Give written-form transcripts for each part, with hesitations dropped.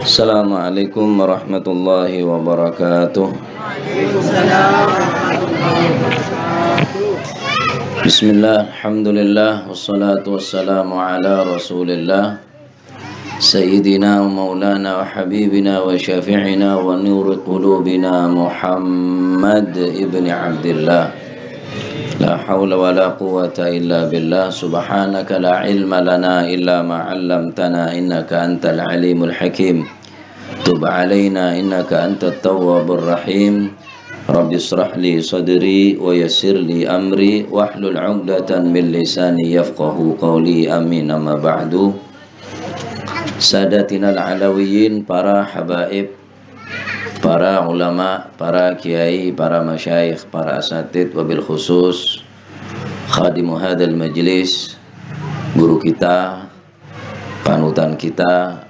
Assalamualaikum warahmatullahi wabarakatuh. Bismillah, alhamdulillah, wassalatu wassalamu ala rasulillah Sayyidina wa maulana wa habibina wa syafi'ina wa nuri qulubina Muhammad ibn Abdillah. La hawla wa la quwwata illa billah. Subhanaka la ilma lana illa ma 'allamtana innaka antal alimul hakim. Tub alaina innaka antat tawwabur rahim. Rabbi israh li sadri wa yassir li amri wahlul 'uqdatan min lisani yafqahu qawli. Amin. Amma ba'du. Sadatinal alawiyin, para habaib, para ulama, para kiai, para masyayikh, para asatid, wabil khusus khadimu hadal majlis, guru kita, panutan kita,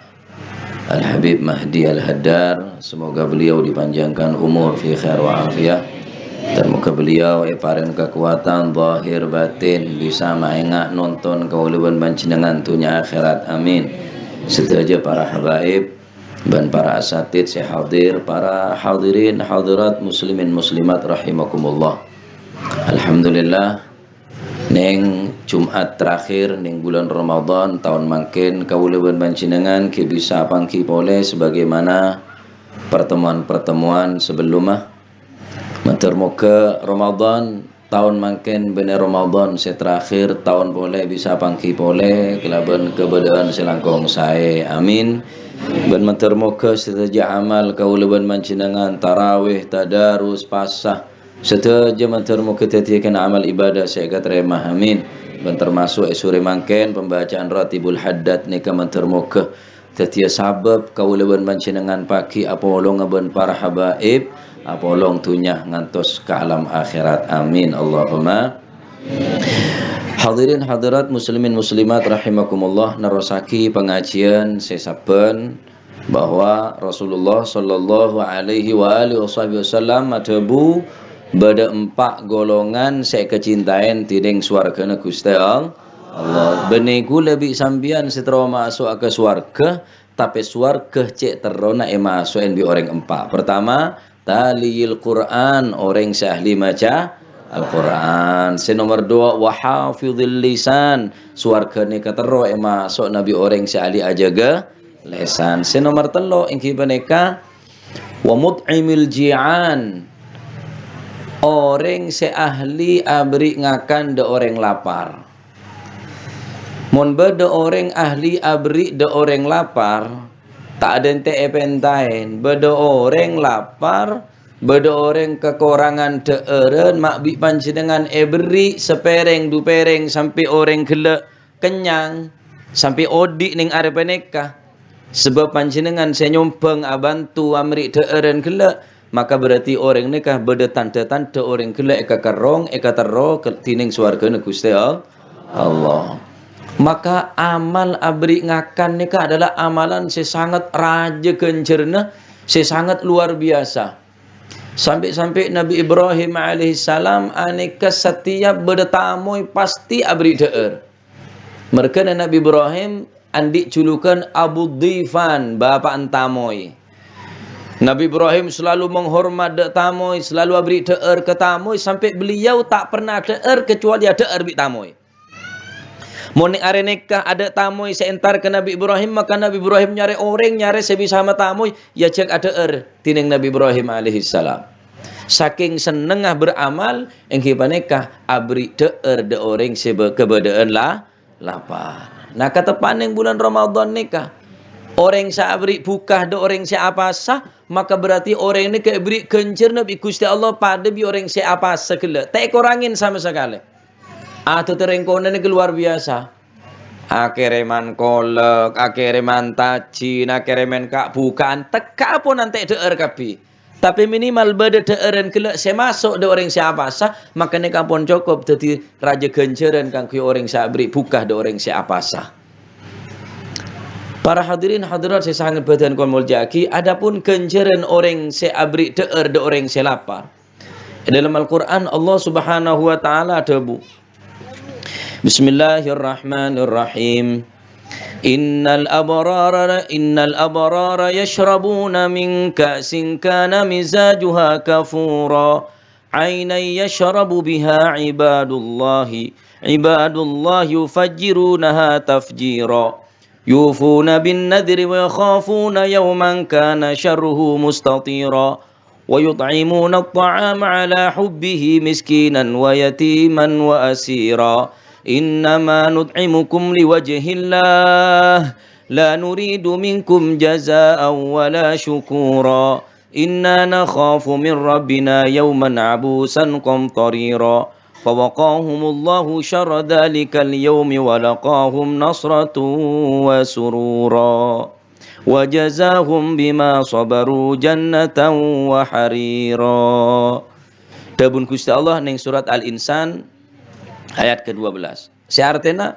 Al-Habib Mahdi Al-Haddar. Semoga beliau dipanjangkan umur fi khair wa afiyah, dan moga beliau paring kekuatan zahir batin bisa maengak nonton kauluban panjenengan dunya akhirat. Amin. Sedaja para habaib dan para asatid sehadir, para hadirin hadirat muslimin muslimat rahimakumullah. Alhamdulillah, neng Jumat terakhir neng bulan Ramadan tahun mangkin kauluban panjenengan ki bisa pangki pole sebagaimana pertemuan-pertemuan sebelumnya. Moga Ramadan tahun mangkin bener Ramadan terakhir tahun boleh bisa pangki pole kelaban keberadaan selangkong saya. Amin. Ben moga setaja amal kauluban panjenengan tarawih, tadarus, pasah setaja moga tetiakan amal ibadah saya katerima. Amin. Ben termasuk sore mangkin pembacaan Ratibul Haddad nika moga tetia sabab kauluban panjenengan pagi apolong ben para habaib apolong tunyah ngantos ke alam akhirat. Amin Allahumma. Hadirin hadirat muslimin muslimat rahimakumullah, nerosaki pengajian sesaben bahwa Rasulullah sallallahu alaihi wa alihi wasallam madebu bada 4 golongan saya kecintain tiding swargana Gusti Allah. Beniku lebih sambian setera masuk ke swarga, tapi swarga cek terona masuk bi orang 4. Pertama, taliyil Quran, orang sahli maca Al-Quran. Nomor 2, wahafidhil lisan, suargane katero masuk nabi orang sahli ajaga lesan. Nomor 3 ingki paneka wa mut'imil ji'an, orang seahli abri ngakan de orang lapar. Mun beda orang ahli abri de orang lapar, tak ada ente epentain. Beda orang lapar, beda orang kekurangan teeren, mak bi panjenengan beri sepereng du pereng sampai orang gele kenyang, sampai odik ning arepeneka. Sebab panjenengan saya nyompeng abantu amri teeren gele, maka berarti orang nikah beda tanda-tanda orang gele eka kerong eka tero tining swargane Gusti Allah. Maka amal abri ngakan nikah adalah amalan sesangat raja gencerna, sesangat luar biasa. Sampai-sampai Nabi Ibrahim alaihissalam aneka setiap bertamu pasti abri deer. Mereka Nabi Ibrahim andik julukan Abu Dhifan, bapak antamoy. Nabi Ibrahim selalu menghormat tamoy, selalu abri deer ke tamoy, sampai beliau tak pernah deer kecuali ada deer bi tamoy. Moning areneka ada tamu seentar ke Nabi Ibrahim, maka Nabi Ibrahim nyari orang nyari sebisa sama tamu ya cek ada tining Nabi Ibrahim alaihissalam. Saking senengah beramal engki paneka abri de orang sebe kebedaan lapar. Nah kata paning bulan Ramadan nikah orang sabri bukah de orang apa sah, maka berarti orang ini beri kencer Nabi Gusti Allah pada bi orang apa sekele tak kurangin sama sekali. Atau terengkonan ini luar biasa. Akereman kolek, akereman tajin, akereman kak bukan teka pun nanti deer kapi. Tapi minimal beda deeren kelak saya masuk de orang siapa sah, makanya kampun cukup jadi raja genceran kang kuy orang sabri buka de orang siapa sah. Para hadirin hadirat saya sangat badan kon muljaki, adapun genceran orang seabri deer de orang selapar. Dalam Al-Quran Allah Subhanahu wa taala debu Bismillahirrahmanirrahim. innal abrara yashrabuna min ka'sin kana mizajuha kafura aynan yashrabu biha ibadullah yufajjirunaha tafjira yufuna bin nadri wa yakhafuna yawman kana syarruhu mustatira wa yut'imuna at-ta'ama ala hubbihi miskinan wa yatiman wa asira innama nut'imukum liwajhillah la nuridu minkum jazaa'an wala syukura inna nakhafu min rabbina yawman abusan qamtarira fawaqahumullahu syarra dhalikal yawmi wa laqahum nasratun wa surura wa jazahum bima sabaru jannatan wa harira. Dabun Gusti Allah ning surat Al-Insan ayat ke-12. Seartena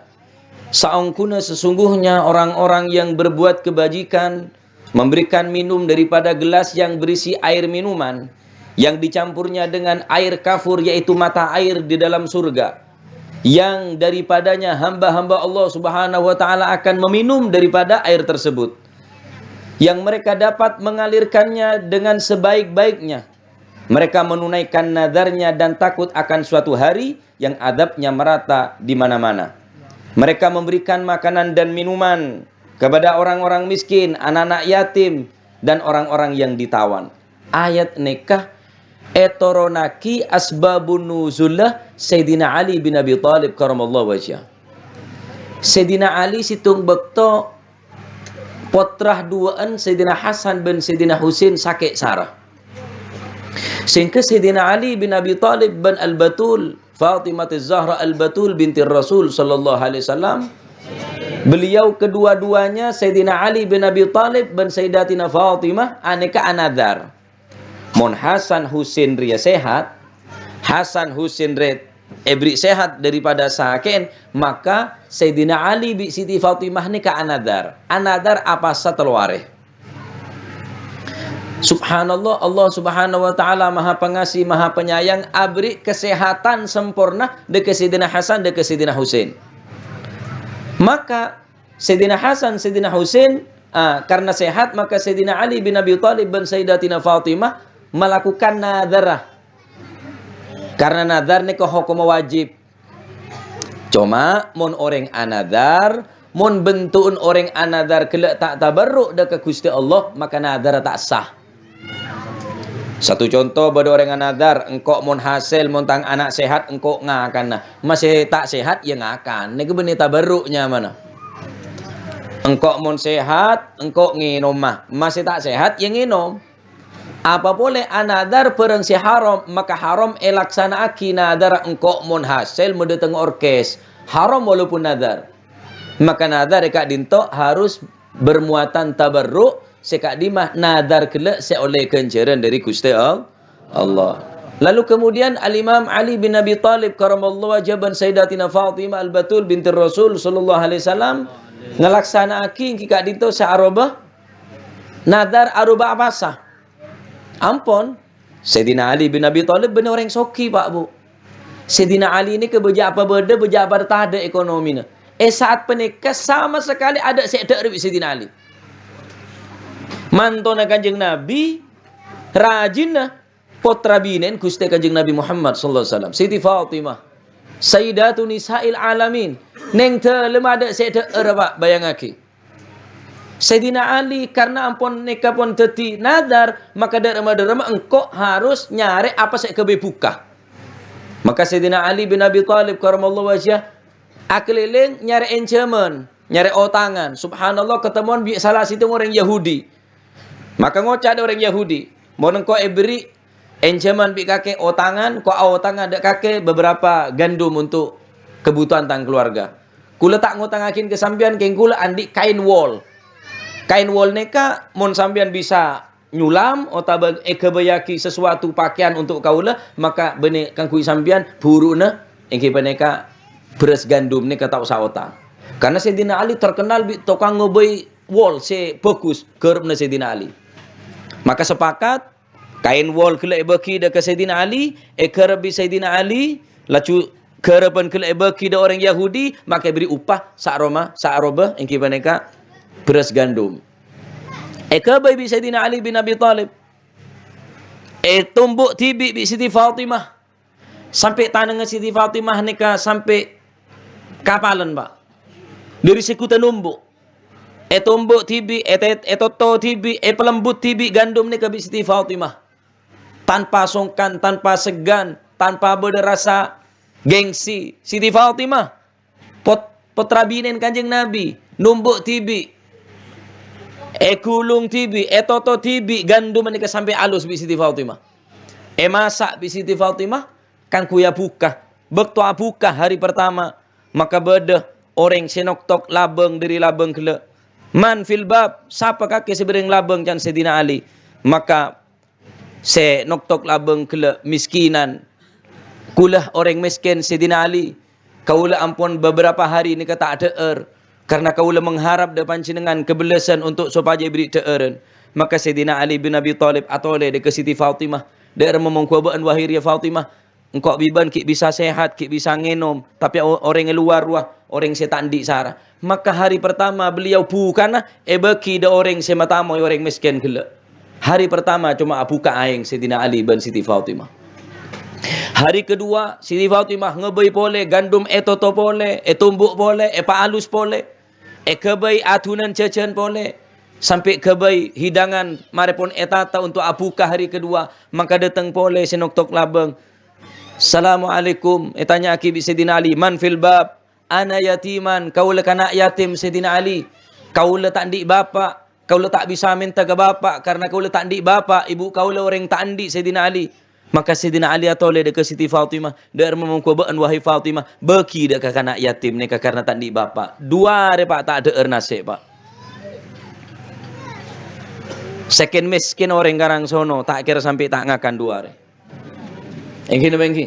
saungkuna sesungguhnya orang-orang yang berbuat kebajikan memberikan minum daripada gelas yang berisi air minuman yang dicampurnya dengan air kafur, yaitu mata air di dalam surga, yang daripadanya hamba-hamba Allah Subhanahu wa taala akan meminum daripada air tersebut, yang mereka dapat mengalirkannya dengan sebaik-baiknya. Mereka menunaikan nadarnya dan takut akan suatu hari yang adabnya merata di mana-mana. Mereka memberikan makanan dan minuman kepada orang-orang miskin, anak-anak yatim, dan orang-orang yang ditawan. Ayat nikah etoronaki asbabun nuzullah Sayyidina Ali bin Abi Thalib karamallahu wajhah. Sayyidina Ali situng bekto potrah duaan Sayyidina Hasan bin Sayyidina Husain sakit sarah. Sehingga Sayyidina Ali bin Abi Thalib bin Al-Batul Fatimah Az-Zahra Al-Batul binti Rasul sallallahu alaihi wasallam, beliau kedua-duanya Sayyidina Ali bin Abi Thalib bin Sayyidatina Fatimah aneka anadar. Mon Hasan Husain ria sehat, Hasan Husain red ebri sehat daripada saken, maka Sayyidina Ali bi Siti Fatimah ni ka anadar. Anadar apa satelware. Subhanallah, Allah Subhanahu wa taala Maha Pengasih, Maha Penyayang, abri kesehatan sempurna deke Sayyidina Hasan deke Sayyidina Husain. Maka Sayyidina Hasan, Sayyidina Husain karena sehat, maka Sayyidina Ali bin Abi Thalib bin Sayyidatina Fatimah melakukan nadarah. Karena nadar ni ke hukum wajib. Cuma mon orang anadar, mon bentuun orang anadar kelak tak tabarruk dak Gusti Allah, maka nadar tak sah. Satu contoh pada orang anadar, engkau mon hasil montang anak sehat engkau ngakan, masih tak sehat ya ngakan. Ni benih tabarruknya mana? Engkau mon sehat engkau nginom mah, masih tak sehat ya nginom. Apa boleh anadar perang si haram, maka haram elaksana aki nadar engkau mon hasil mendeteng orkes. Haram walaupun nadar. Maka nadar kak dinto harus bermuatan tabarruk, sekak dimah nadar kelak seoleh kenceran dari Gusti Allah. Lalu kemudian Al-Imam Ali bin Abi Thalib karamallahu wajhah bin Sayyidatina Fatimah Al-Batul binti Rasul sallallahu alaihi wasallam ngelaksana aki kak dinto searobah nadar arubah apa sah. Ampun, Sayyidina Ali bin Abi Thalib benar orang soki pak bu. Sayyidina Ali ini kebeja apa beda, beja apa tak ada ekonomi. Saat penikah sama sekali ada sektor dari Sayyidina Ali. Mantona kanjeng Nabi, rajinna potra binen Gusti kanjeng Nabi Muhammad sallallahu alaihi wasallam. Siti Fatimah, Sayyidatu Nisa'il Alamin. Neng telem ada sektor pak bayangake. Sayyidina Ali karena ampun neka pun teti nadar, maka derma-derma engkau harus nyari apa sek kebebuka. Maka Sayyidina Ali bin Abi Thalib karamallahu wajhah akeliling nyari encemen, nyari otangan. Subhanallah ketemuan bi salah situ orang Yahudi. Maka ngocak ada orang Yahudi. Mau engkau beri encemen bi kakek otangan, kau otangan ada kakek beberapa gandum untuk kebutuhan tang keluarga. Kula tak ngotangakin ke sampean keng kula andi kain wol. Kain wol neka mon sampean bisa nyulam atau kebayaki sesuatu pakaian untuk kaula, maka bene kang kui sampean buruna engke peneka beras gandum neka tak usah otang. Karena Sayyidina Ali terkenal bi tukang ngoboi wol se bagus keurupna Sayyidina Ali. Maka sepakat kain wol kelek beki dak Sayyidina Ali, kerbi Sayyidina Ali lacu Kerapan kele bagi da orang Yahudi, maka beri upah sa'roba yang kibaneka beras gandum. Kabai bi Sayyidina Ali bin Abi Talib. Tumbuk tibi bi Siti Fatimah. Sampai tanang Siti Fatimah nika sampai kapalan, Pak. Dari sekutan numbuk. Tumbuk tibi, toto tibi, pelembut tibi gandum nika bi Siti Fatimah. Tanpa songkan, tanpa segan, tanpa berasa gengsi. Siti Fatimah putra binen Kanjeng Nabi, numbuk tibi, kulung tibi, toto tibi gandum nika sampai alus bi Siti Fatimah. Masak bi Siti Fatimah kan kuya buka. Bekto buka hari pertama, maka beda orang senoktok labeng dari labeng kele. Man fil bab, siapa kaki sebereng labeng can Sayyidina Ali. Maka se noktok labeng kele miskinan. Kulah orang miskin Sayyidina Ali. Kaulah ampun beberapa hari ni kata ada karena kaulah mengharap depan jenengan kebelasan untuk supaya beri teeren. Maka Sayyidina Ali bin Abi Talib atole de ke Siti Fatimah. Dia memongkuabaan wahir ya Fatimah. Engkau biban ki bisa sehat, ki bisa ngenom. Tapi orang yang luar wah, orang saya tak ndik sara. Maka hari pertama beliau bukan beki da orang saya matamoy orang miskin gila. Hari pertama cuma buka aing Sayyidina Ali bin Siti Fatimah. Hari kedua Siti Fatimah ngebei pole gandum toto pole, tumbuk pole, paalus pole, kebei atunan cecen pole, sampai kebei hidangan marepon etata untuk abuka hari kedua. Maka datang pole senoktok labeng. Assalamualaikum. Tanya aki bi Sayyidina Ali, man fil bab? Ana yatiman, kaula kana yatim Sayyidina Ali. Kaula tak ndik bapak, kaula tak bisa minta ke bapak karena kaula tak ndik bapak, ibu kaula orang tak ndik Sayyidina Ali. Maka Sayyidina Ali atole de ke Siti Fatimah, der memongkobaan wahai Fatimah, beki de ke kana yatim ni karena tak ndik bapak. Dua re Pak tak ada nasib Pak. Second miskin orang karang sono tak kira sampai tak ngakan dua re. Engki bengki.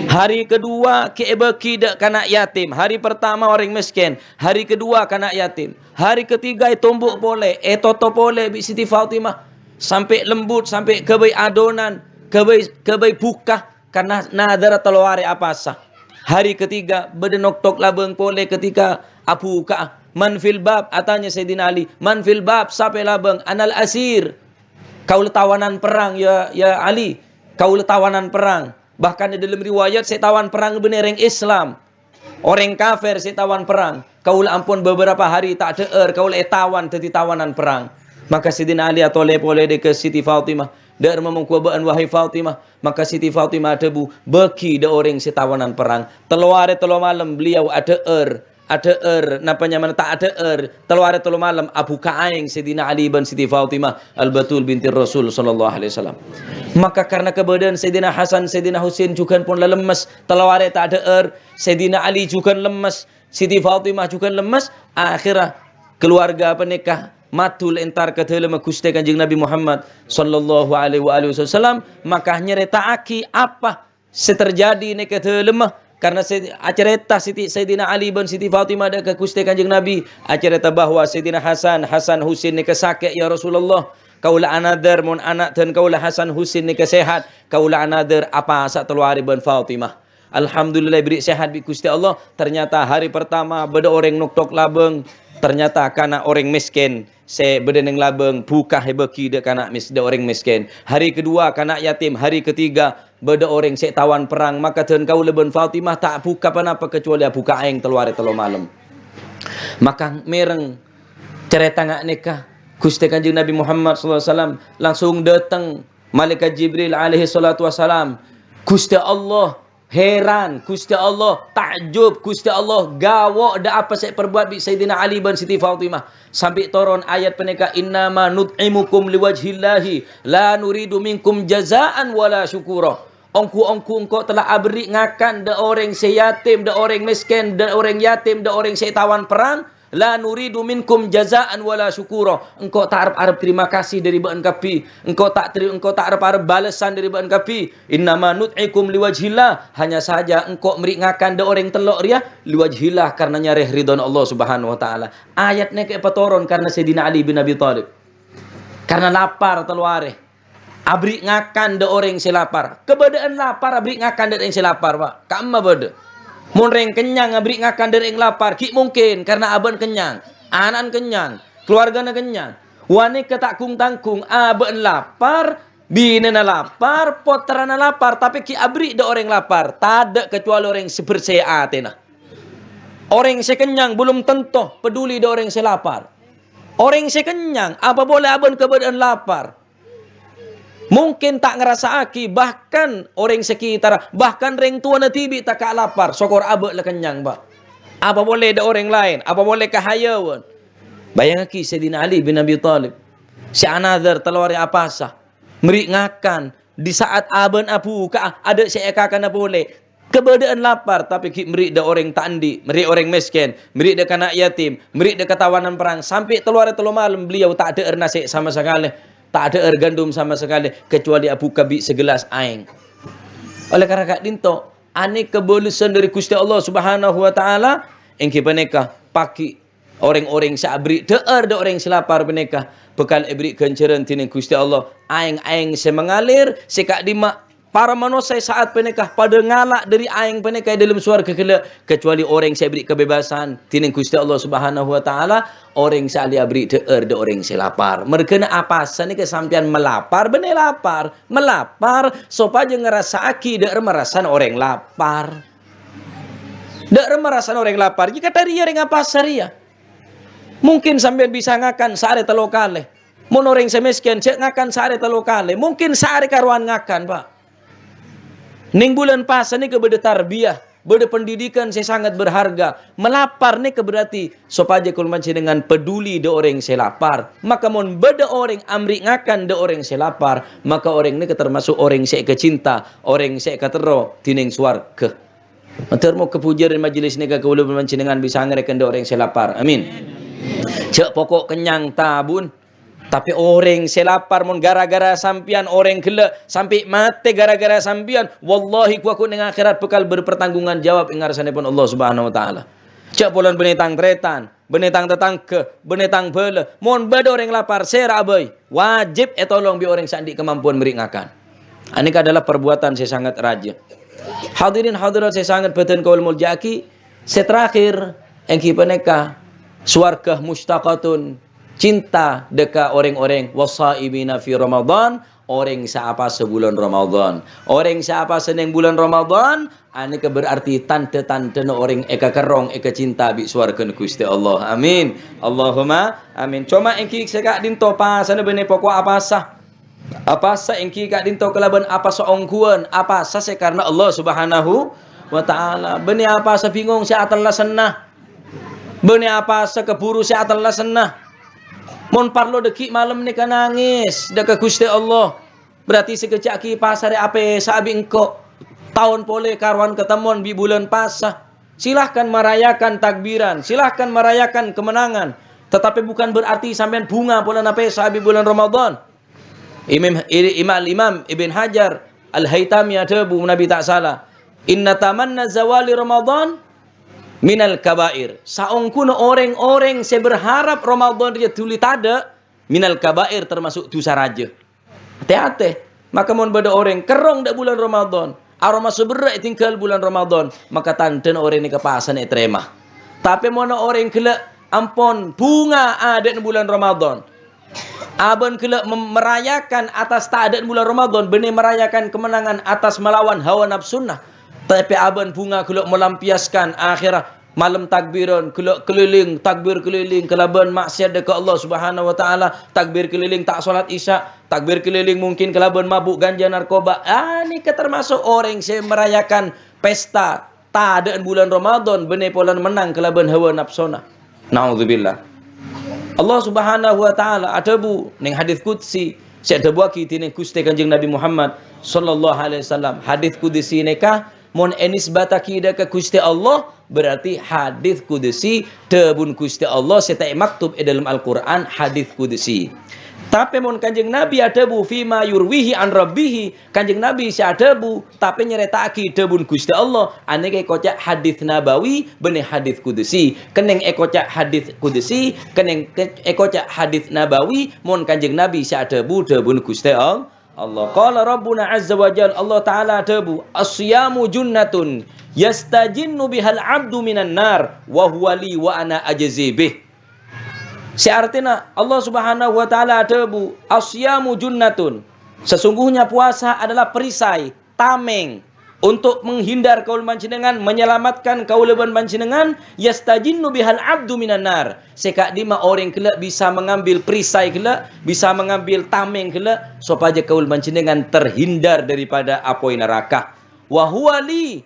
Hari kedua ke beki de kana yatim. Hari pertama orang miskin, hari kedua kana yatim. Hari ketiga tumbuk pole, toto pole bi Siti Fatimah sampai lembut sampai kebai adonan. Kebai buka karena nadara telawari apa sah. Hari ketiga bedenok tok labeng pole ketika apu ka man fil bab atanya Sayyidina Ali, man fil bab sampai labeng anal asir. Kau tawanan perang ya Ali, kau tawanan perang. Bahkan di dalam riwayat saya tawan perang benereng Islam. Orang kafir saya tawan perang. Kau ampun beberapa hari tak ada kau tawan teti tawanan perang. Maka Sayyidina Ali atole pole de ke Siti Fatimah. Dar memongkuabaan wahai Fatimah. Maka Siti Fatimah tebu beki de orang setawanan perang. Teluare telu malam beliau ada napanya mana tak ada teluare telu malam abu kaing Sayyidina Ali bin Siti Fatimah al-Batul binti Rasul sallallahu alaihi wasallam. Maka karena keberadaan Sayyidina Hasan, Sayyidina Husain juga pun lemes, teluare tak ada Sayyidina Ali juga lemes, Siti Fatimah juga lemes, akhirnya keluarga penikah matul entar ke dalam Gusti Kanjeng Nabi Muhammad sallallahu alaihi wasallam. Maka nyerita aki apa seterjadi ne ke dalam karena acerita Sayyidina Ali bin Siti Fatimah ada ke Gusti Kanjeng Nabi acerita bahwa Sayyidina Hasan Husain ne ke sakit ya Rasulullah. Kaulah anadar mun anak dan kaulah Hasan Husain ne ke sehat. Kaulah anadar apa sak teluari bin Fatimah. Alhamdulillah beri sehat bi Gusti Allah. Ternyata hari pertama beda orang nuktok labeng. Ternyata karena orang miskin se bedeneng labeng buka hebeki de kana de orang miskin. Hari kedua kana yatim, hari ketiga beda orang se tawan perang. Maka dan kau leben Fatimah tak buka apa kecuali buka aing teluare telu malam. Maka mereng cerita ngak nikah Gusti Kanjeng Nabi Muhammad sallallahu alaihi wasallam langsung datang malaikat Jibril alaihi salatu wasalam. Gusti Allah heran, Gusti Allah takjub, Gusti Allah gawok da apa saya perbuat bi Sayyidina Ali bin Siti Fatimah. Sampai turun ayat peneka innama nut'imukum liwajhillahi la nuridu minkum jazaan wala syukura. Engkau telah abri ngakan da orang seyatim, da orang miskin, da orang yatim, da orang setawan perang. La nuridu minkum jazaan wala syukura. Engkau tak harap terima kasih dari baan kapi. Engkau tak harap balasan dari baan kapi. Innama nut'ikum liwajhillah. Hanya saja engkau meringakan da orang telok ria liwajhillah karena nyareh ridwan Allah Subhanahu wa taala. Ayatnya ke patoron karena Sayyidina Ali bin Abi Talib. Karena lapar teluare. Abri ngakan de orang selapar. Kebedaan lapar abri ngakan de orang selapar, Pak. Kamma bede. Mun reng kenyang abri ngakan de orang lapar. Ki mungkin karena aban kenyang, anan kenyang, keluargana kenyang. Wani ketak kung tangkung aban lapar, binena lapar, potrana lapar, tapi ki abri de orang lapar. Tada kecuali orang sebersea atena. Orang sekenyang belum tentu peduli de orang selapar. Orang sekenyang apa boleh aban keberadaan lapar. Mungkin tak ngerasa aki, bahkan orang sekitar, bahkan reng tua na tibi tak kak lapar, sokor abek lah kenyang, Pak. Apa boleh ada orang lain, apa boleh kahayawan. Bayang aki Sayyidina Ali bin Abi Talib, si another telur apa sah, meri ngakan, di saat aban apu, ada si ekakan apa boleh, keberadaan lapar, tapi ki meri da orang tandi, meri orang miskin, meri da kanak yatim, meri da ketawanan perang, sampai telur malam beliau tak ada nasi sama sekali. Tak ada air gandum sama sekali kecuali apu kabi segelas aing. Oleh karena kak dinto, ane kebolusan dari Gusti Allah Subhanahu wa taala engke peneka paki orang-orang sabri deer de orang selapar peneka bekal ibri kenceran tini Gusti Allah aing semengalir sekak dima para manusia saat penekah pada ngalak dari aing penekah dalam suarga kela kecuali orang saya beri kebebasan tini Gusti Allah Subhanahu wa taala orang saya beri deer de orang selapar mereka apa sani kesampian melapar bener lapar melapar supaya ngerasa aki deer merasan orang lapar deer merasan orang lapar jika tadi ring apa saria mungkin sampean bisa ngakan sare telo kale mun orang semiskin cek ngakan sare telo kale mungkin sare karuan ngakan Pak. Ning bulan puasa ni kebeda tarbiyah, beda pendidikan saya sangat berharga. Melapar ni keberarti sopaja kulmanci dengan peduli de orang selapar. Maka mon beda orang amri ngakan de orang selapar, maka orang ni termasuk orang saya kecinta, orang saya ketero tining swarga. Termo kepujian majelis ni kau boleh menci dengan bisa ngerekan de orang selapar. Amin. Cek pokok kenyang tabun. Tapi orang selapar mon gara-gara sampian orang gila sampai mati gara-gara sampian wallahi ku aku ning akhirat bekal berpertanggungan jawab ing ngarsanipun Allah Subhanahu wa taala. Cak polan benetang tretan, benetang tetangga, benetang bele. Mon bade orang lapar sera abai, wajib tolong bi orang sandi kemampuan beri ngakan. Ini adalah perbuatan saya sangat raja. Hadirin hadirat saya sangat beten kaul muljaki. Seterakhir engki peneka swarga mustaqatun cinta deka orang-orang wasaibina fi Ramadan orang siapa sebulan Ramadan orang siapa seneng bulan Ramadan ane ke berarti tante-tante orang eka kerong eka cinta bi swarga Gusti Allah amin Allahumma amin cuma engki sekak dinto pasane bene pokok apa sah engki kak dinto kelaban apa seongkuan apa sah karena Allah Subhanahu wa taala bene apa sa bingung si atalla senah bene apa sa keburu si atalla senah mon parlo deki malam ni kan nangis deka Gusti Allah berarti sekejap ki pasar ape sabi engko tahun pole karwan ketemuan di bulan pasah silahkan merayakan takbiran silahkan merayakan kemenangan tetapi bukan berarti sampean bunga pola ape sabi bulan Ramadan Imam Ibn Hajar Al-Haytami ada bu Nabi tak salah inna tamanna zawali Ramadan minal kabair. Saungkuna orang-orang saya berharap Ramadan dia tuli tada minal kabair termasuk dosa raja. Hati-hati. Maka mon beda orang kerong dak bulan Ramadan. Aroma seberak tinggal bulan Ramadan. Maka tanten orang ni kepasan terima. Tapi mana orang kela ampon bunga ada di bulan Ramadan. Aban kela merayakan atas tak ada di bulan Ramadan. Benih merayakan kemenangan atas melawan hawa nafsunnah. Tapi aban bunga kelak melampiaskan akhirat malam takbiran kelak keliling takbir keliling kelaban maksiat dekat Allah Subhanahu wa taala takbir keliling tak solat isya takbir keliling mungkin kelaban mabuk ganja narkoba ni termasuk orang yang merayakan pesta tak ada bulan Ramadan benih polan menang kelaban hawa nafsuna naudzubillah Allah Subhanahu wa taala ada bu ning hadis qudsi saya ada buaki tini Gusti Kanjeng Nabi Muhammad sallallahu alaihi wasallam hadis qudsi nikah mon enis bataki da ke Gusti Allah berarti hadis qudsi tebun Gusti Allah setai maktub dalam Al-Qur'an hadis qudsi. Tapi mon Kanjeng Nabi ada bu fima yurwihi an rabbihi Kanjeng Nabi si ada bu tapi nyeretaki tebun Gusti Allah ane ke kocak hadis nabawi benih hadis qudsi keneng ekocak hadis qudsi keneng ekocak hadis nabawi mon Kanjeng Nabi si ada bu tebun Gusti Allah. Qala Rabbuna azza wa jalla, Allah Ta'ala tabu, as-siyamu junnatun yastajinnu bihal abdu minan nar wa huwa li wa ana ajzi bih. Seartinya Allah Subhanahu wa taala tabu, as-siyamu junnatun. Sesungguhnya puasa adalah perisai, tameng untuk menghindar kaul panjenengan, menyelamatkan kaulaban panjenengan, yastajinnu bihal abdu minan nar. Sekak dima orang kelak bisa mengambil perisai kelak, bisa mengambil tameng kelak supaya kaul panjenengan terhindar daripada apoi neraka. Wa huwa li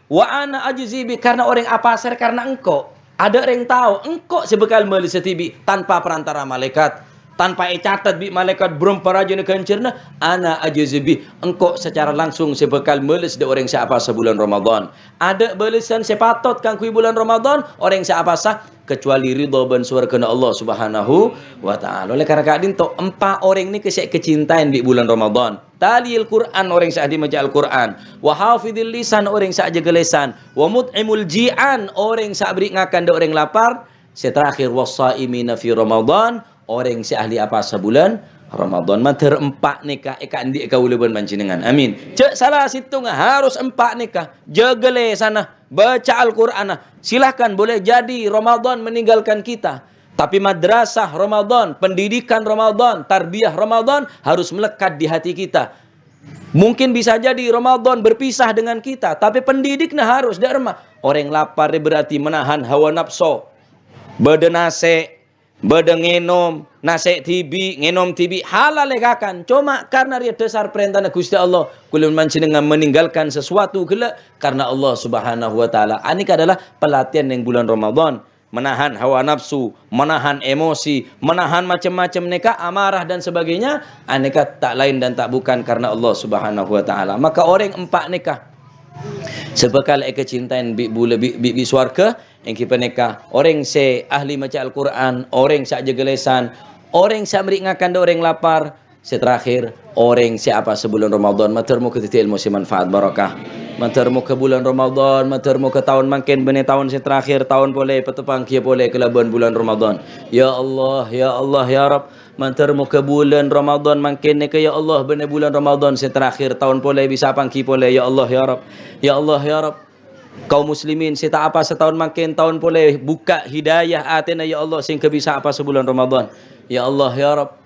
wa ana ajzi bi, karena orang apasar karena engkau. Ada orang tahu engkau sebekal melis tibi tanpa perantara malaikat, tanpa catat bi malaikat berumpa raja kencirna, ana ajzibi, engkau secara langsung sebekal melis de orang siapa sebulan Ramadan. Ada balasan sepatot kang kui bulan Ramadan orang siapa sah kecuali ridha ban surga Allah Subhanahu wa taala. Oleh karena kadin to empat orang ni kesek kecintaan di bulan Ramadan. Talil Quran orang saat maca Al-Quran, wa hafidil lisan orang saat jaga lisan, wa mut'imul ji'an orang saat beri ngakan de orang lapar. Seterakhir wasaimina fi Ramadan orang si ahli apa sebulan Ramadan. Mater empat nikah eka andi eka uleban panjenengan. Amin. Cek salah situ harus empat nikah. Jagale sana baca Al-Qur'an. Silahkan boleh jadi Ramadan meninggalkan kita. Tapi madrasah Ramadan, pendidikan Ramadan, tarbiyah Ramadan harus melekat di hati kita. Mungkin bisa jadi Ramadan berpisah dengan kita, tapi pendidiknya harus derma. Orang lapar berarti menahan hawa nafsu. Bade nase, bade ngenom, nase tibi, ngenom tibi, halal legakan. Cuma karena dia dasar perintah Gusti Allah, kulun panjenengan meninggalkan sesuatu gila karena Allah Subhanahu wa taala. Ini adalah pelatihan yang bulan Ramadan. Menahan hawa nafsu, menahan emosi, menahan macam-macam neka, amarah dan sebagainya. Aneka tak lain dan tak bukan karena Allah Subhanahu wa taala. Maka orang empat nikah sebekal kecintaan bi swarga yang kita nikah. Orang se ahli maca Al-Quran, orang sa jaga lesan, orang sa meringakan orang lapar. Seterakhir orang siapa sebulan Ramadan matermu ke titik ilmu si manfaat barakah. Matermu ke bulan Ramadan, matermu ke tahun makin bene tahun terakhir tahun boleh petepang kia boleh kelabuan bulan Ramadan. Ya Allah, ya Allah, ya Rab. Matermu ke bulan Ramadan makin ke ya Allah bene bulan Ramadan terakhir tahun boleh bisa pangki boleh ya Allah, ya Rab. Ya Allah, ya Rab. Kaum muslimin sita apa setahun makin tahun boleh buka hidayah atina ya Allah sehingga bisa apa sebulan Ramadan. Ya Allah, ya Rab.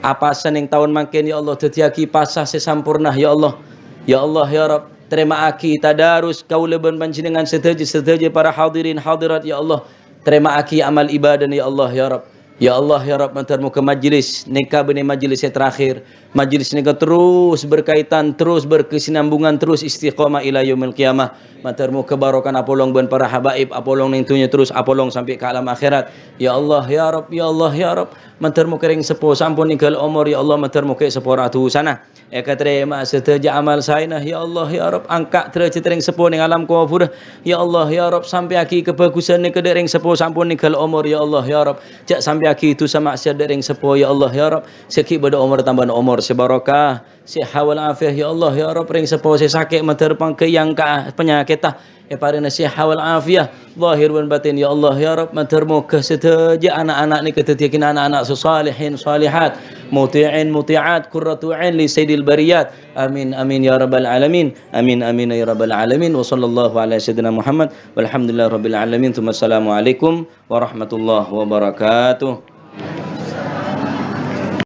Apa sening tahun makin ya Allah tetiaki pasah sesampurna ya Allah. Ya Allah, ya Rab. Terima aki tadarus kaulaban panjenengan sedaja para hadirin hadirat ya Allah. Terima aki amal ibadah ya Allah, ya Rab. Ya Allah, ya Rab, mantarmu ke majlis nikah bene majlis yang terakhir. Majlis nikah terus berkaitan, terus berkesinambungan, terus istiqamah ila yaumil qiyamah. Mantarmu kebarokan apolong ban para habaib, apolong nintunya terus apolong sampai ke alam akhirat. Ya Allah, ya Rab, ya Allah, ya Rab. Mantarmu kering sepo sampun ninggal umur ya Allah, mantarmu ke sepo ratu sana. Eka terima seteja amal sainah ya Allah, ya Rab. Angkat derajat ring sepo ning alam kubur. Ya Allah, ya Rab, sampai aki kebagusan ni kedering sepo sampun ninggal umur ya Allah, ya Rab. Jak sampai aki itu sama asyad ring sepo ya Allah, ya Rab. Seki pada umur tambahan umur sebarokah, sehawal afiah ya Allah, ya Rab. Ring sepo sakit meterpang ke yang penyakit parina sehawal afiah zahir dan batin ya Allah, ya Rab. Metermu ke seteja anak-anak ni ketetiakin anak-anak salihin salihat muti'in muti'at qurratu 'ain li sayyidil bariyat. Amin amin ya rabbal alamin. Amin amin ya rabbal alamin. Wa sallallahu ala sayyidina Muhammad walhamdulillahi rabbil alamin. Assalamualaikum warahmatullahi wabarakatuh.